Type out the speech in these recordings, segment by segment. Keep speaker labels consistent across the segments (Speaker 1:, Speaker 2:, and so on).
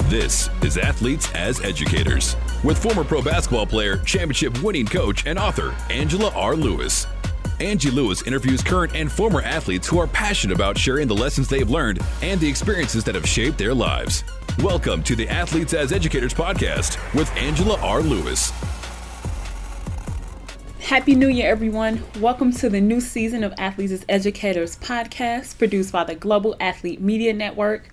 Speaker 1: This is Athletes as Educators with former pro basketball player, championship winning coach, and author Angela R. Lewis. Angie Lewis interviews current and former athletes who are passionate about sharing the lessons they've learned and the experiences that have shaped their lives. Welcome to the Athletes as Educators podcast with Angela R. Lewis.
Speaker 2: Happy New Year, everyone. Welcome to the new season of Athletes as Educators podcast produced by the Global Athlete Media Network.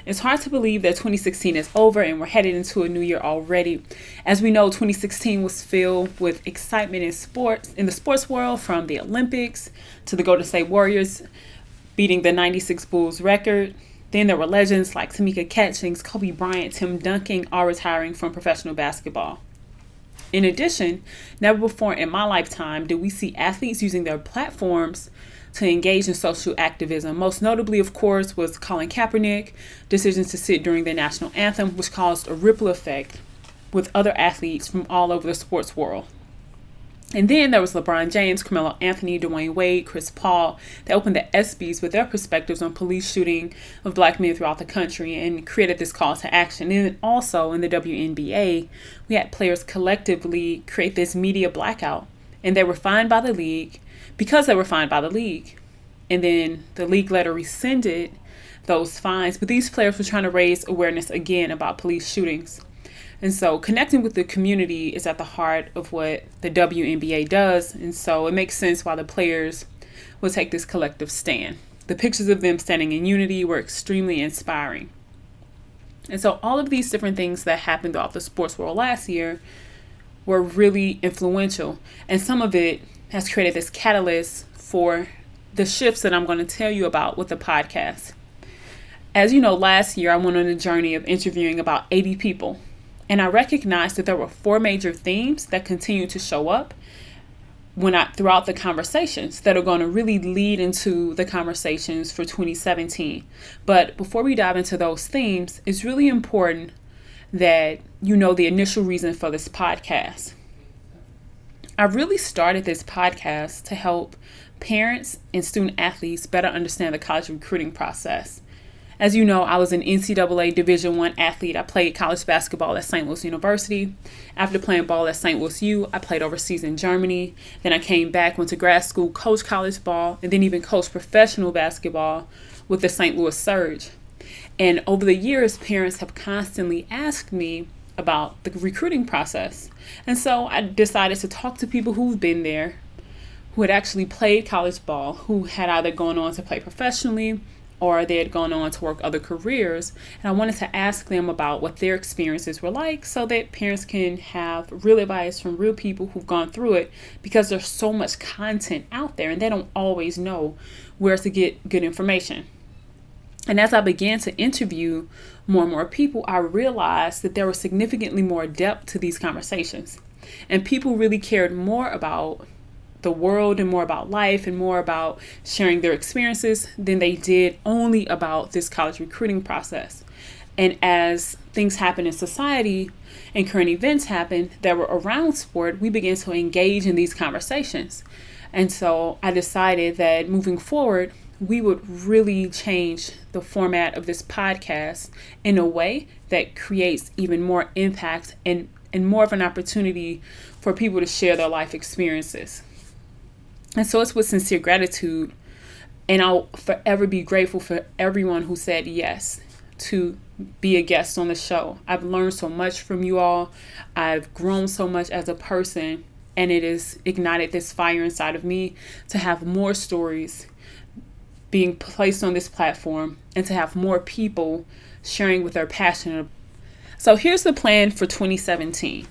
Speaker 2: It's hard to believe that 2016 is over and we're headed into a new year already. As we know, 2016 was filled with excitement in the sports world, from the Olympics to the Golden State Warriors beating the 96 Bulls record. Then there were legends like Tamika Catchings, Kobe Bryant, Tim Duncan, all retiring from professional basketball. In addition, never before in my lifetime did we see athletes using their platforms to engage in social activism. Most notably, of course, was Colin Kaepernick's decision to sit during the national anthem, which caused a ripple effect with other athletes from all over the sports world. And then there was LeBron James, Carmelo Anthony, Dwayne Wade, Chris Paul, that opened the ESPYs with their perspectives on police shooting of black men throughout the country and created this call to action. And then also in the WNBA, we had players collectively create this media blackout, and they were fined by the league because they were fined by the league. And then the league later rescinded those fines, but these players were trying to raise awareness again about police shootings. And so connecting with the community is at the heart of what the WNBA does. And so it makes sense why the players will take this collective stand. The pictures of them standing in unity were extremely inspiring. And so all of these different things that happened throughout the sports world last year were really influential. And some of it has created this catalyst for the shifts that I'm going to tell you about with the podcast. As you know, last year I went on a journey of interviewing about 80 people. And I recognized that there were 4 major themes that continue to show up throughout the conversations that are going to really lead into the conversations for 2017. But before we dive into those themes, it's really important that you know the initial reason for this podcast. I really started this podcast to help parents and student athletes better understand the college recruiting process. As you know, I was an NCAA Division I athlete. I played college basketball at St. Louis University. After playing ball at St. Louis U, I played overseas in Germany. Then I came back, went to grad school, coached college ball, and then even coached professional basketball with the St. Louis Surge. And over the years, parents have constantly asked me about the recruiting process. And so I decided to talk to people who've been there, who had actually played college ball, who had either gone on to play professionally or they had gone on to work other careers. And I wanted to ask them about what their experiences were like so that parents can have real advice from real people who've gone through it, because there's so much content out there and they don't always know where to get good information. And as I began to interview more and more people, I realized that there was significantly more depth to these conversations. And people really cared more about the world and more about life and more about sharing their experiences than they did only about this college recruiting process. And as things happen in society and current events happen that were around sport, we began to engage in these conversations. And so I decided that moving forward, we would really change the format of this podcast in a way that creates even more impact and more of an opportunity for people to share their life experiences. And so it's with sincere gratitude, and I'll forever be grateful for everyone who said yes to be a guest on the show. I've learned so much from you all. I've grown so much as a person, and it has ignited this fire inside of me to have more stories being placed on this platform and to have more people sharing what they're passionate about. So here's the plan for 2017.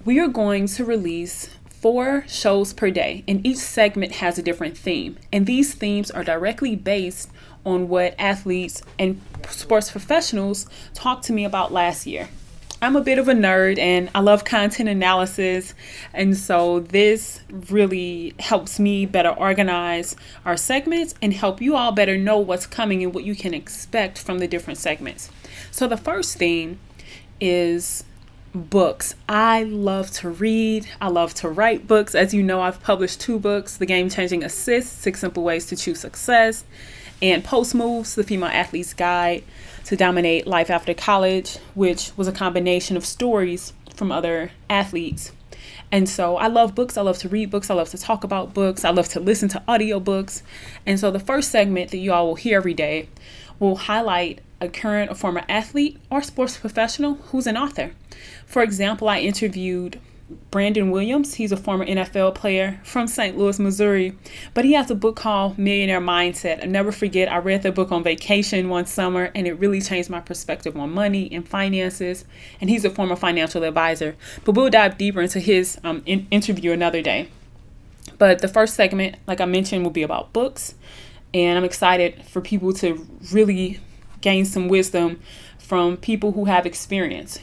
Speaker 2: We are going to release 4 shows per day, and each segment has a different theme. And these themes are directly based on what athletes and sports professionals talked to me about last year. I'm a bit of a nerd and I love content analysis. And so this really helps me better organize our segments and help you all better know what's coming and what you can expect from the different segments. So the first theme is books. I love to read. I love to write books. As you know, I've published 2 books, The Game Changing Assist, 6 Simple Ways to Choose Success, and Post Moves, the Female Athlete's Guide to Dominate Life After College, which was a combination of stories from other athletes. And so I love books. I love to read books. I love to talk about books. I love to listen to audiobooks. And so the first segment that you all will hear every day will highlight a current or former athlete or sports professional who's an author. For example, I interviewed Brandon Williams. He's a former NFL player from St. Louis, Missouri, but he has a book called Millionaire Mindset. I'll never forget, I read the book on vacation one summer, and it really changed my perspective on money and finances, and he's a former financial advisor. But we'll dive deeper into his interview another day. But the first segment, like I mentioned, will be about books, and I'm excited for people to really gain some wisdom from people who have experience.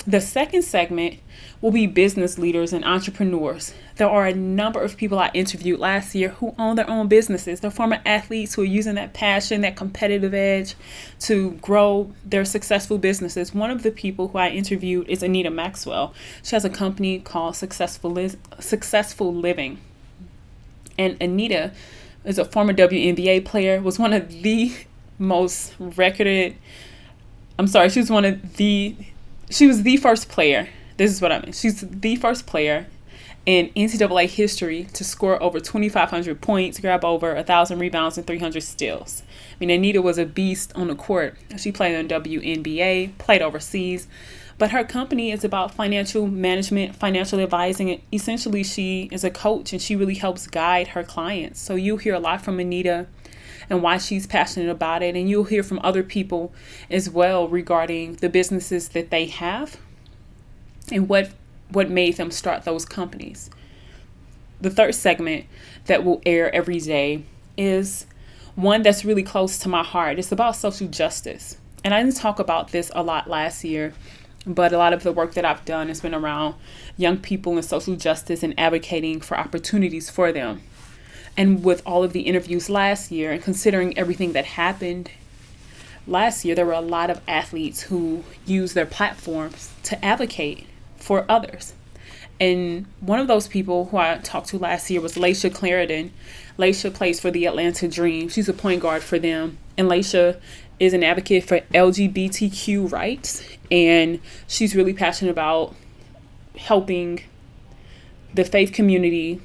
Speaker 2: The second segment will be business leaders and entrepreneurs. There are a number of people I interviewed last year who own their own businesses. They're former athletes who are using that passion, that competitive edge to grow their successful businesses. One of the people who I interviewed is Anita Maxwell. She has a company called Successful Living. And Anita is a former WNBA player, was one of the most recorded, she was the first player. This is what I mean. She's the first player in NCAA history to score over 2,500 points, grab over 1,000 rebounds, and 300 steals. I mean, Anita was a beast on the court. She played in WNBA, played overseas, but her company is about financial management, financial advising. And essentially, she is a coach, and she really helps guide her clients. So you'll hear a lot from Anita and why she's passionate about it. And you'll hear from other people as well regarding the businesses that they have and what made them start those companies. The third segment that will air every day is one that's really close to my heart. It's about social justice. And I didn't talk about this a lot last year, but a lot of the work that I've done has been around young people and social justice and advocating for opportunities for them. And with all of the interviews last year and considering everything that happened last year, there were a lot of athletes who used their platforms to advocate for others. And one of those people who I talked to last year was Laisha Clarendon. Laisha plays for the Atlanta Dream. She's a point guard for them. And Laisha is an advocate for LGBTQ rights. And she's really passionate about helping the faith community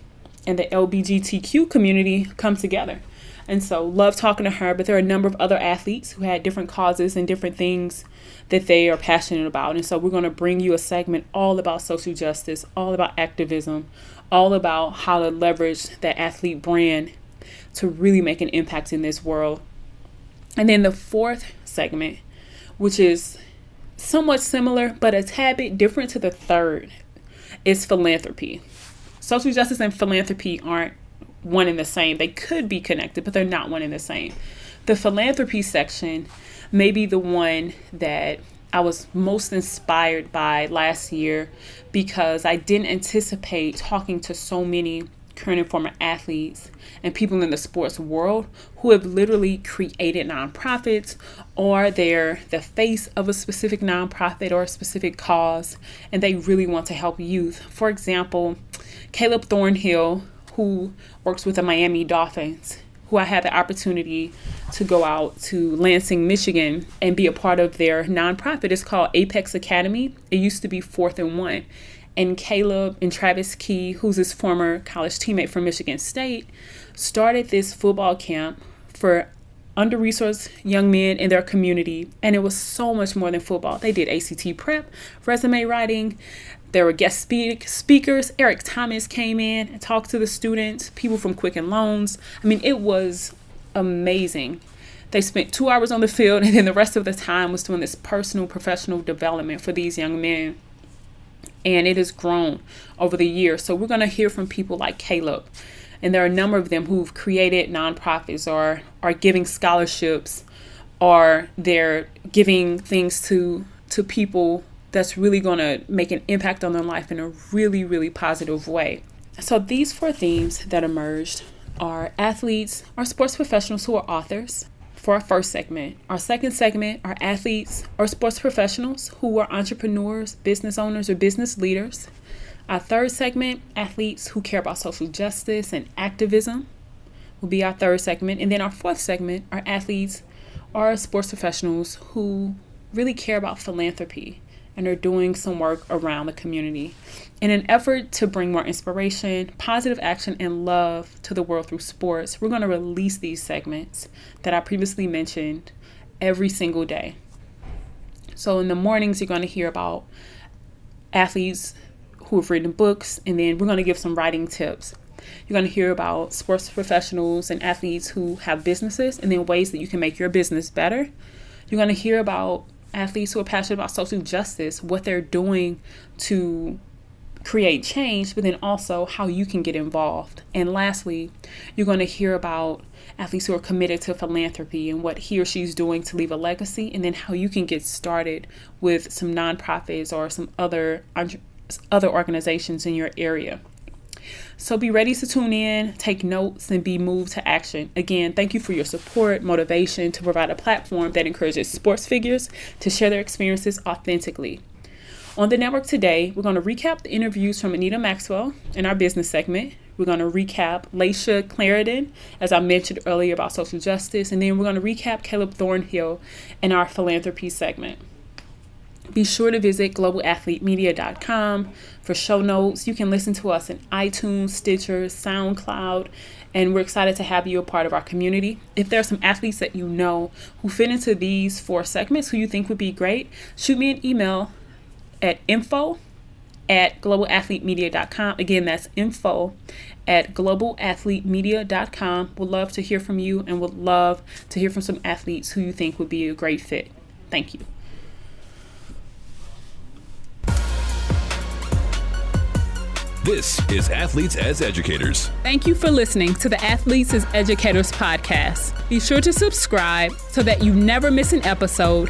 Speaker 2: and the LGBTQ community come together. And so love talking to her, but there are a number of other athletes who had different causes and different things that they are passionate about. And so we're going to bring you a segment all about social justice, all about activism, all about how to leverage that athlete brand to really make an impact in this world. And then the fourth segment, which is somewhat similar, but a tad bit different to the third, is philanthropy. Social justice and philanthropy aren't one and the same. They could be connected, but they're not one and the same. The philanthropy section may be the one that I was most inspired by last year because I didn't anticipate talking to so many current and former athletes and people in the sports world who have literally created nonprofits, or they're the face of a specific nonprofit or a specific cause, and they really want to help youth. For example, Caleb Thornhill, who works with the Miami Dolphins, who I had the opportunity to go out to Lansing, Michigan, and be a part of their nonprofit. It's called Apex Academy. It used to be 4th and 1. And Caleb and Travis Key, who's his former college teammate from Michigan State, started this football camp for under-resourced young men in their community. And it was so much more than football. They did ACT prep, resume writing. There were guest speakers. Eric Thomas came in and talked to the students, people from Quicken Loans. I mean, it was amazing. They spent 2 hours on the field, and then the rest of the time was doing this personal, professional development for these young men. And it has grown over the years. So we're going to hear from people like Caleb. And there are a number of them who've created nonprofits or are giving scholarships, or they're giving things to people that's really going to make an impact on their life in a really, really positive way. So these 4 themes that emerged are athletes or sports professionals who are authors for our first segment. Our second segment are athletes or sports professionals who are entrepreneurs, business owners, or business leaders. Our third segment, athletes who care about social justice and activism. will be our third segment. And then our fourth segment are athletes or sports professionals who really care about philanthropy and are doing some work around the community. In an effort to bring more inspiration, positive action, and love to the world through sports, we're going to release these segments that I previously mentioned every single day. So in the mornings, you're going to hear about athletes who have written books, and then we're going to give some writing tips. You're going to hear about sports professionals and athletes who have businesses, and then ways that you can make your business better. You're going to hear about athletes who are passionate about social justice, what they're doing to create change, but then also how you can get involved. And lastly, you're going to hear about athletes who are committed to philanthropy and what he or she's doing to leave a legacy, and then how you can get started with some nonprofits or some other organizations in your area. So be ready to tune in, take notes, and be moved to action. Again, thank you for your support, motivation to provide a platform that encourages sports figures to share their experiences authentically. On the network today, we're going to recap the interviews from Anita Maxwell in our business segment. We're going to recap Laisha Clarendon, as I mentioned earlier, about social justice. And then we're going to recap Caleb Thornhill in our philanthropy segment. Be sure to visit globalathletemedia.com for show notes. You can listen to us in iTunes, Stitcher, SoundCloud, and we're excited to have you a part of our community. If there are some athletes that you know who fit into these 4 segments who you think would be great, shoot me an email at info@globalathletemedia.com. Again, that's info@globalathletemedia.com. We'd love to hear from you, and would love to hear from some athletes who you think would be a great fit. Thank you.
Speaker 1: This is Athletes as Educators.
Speaker 2: Thank you for listening to the Athletes as Educators podcast. Be sure to subscribe so that you never miss an episode.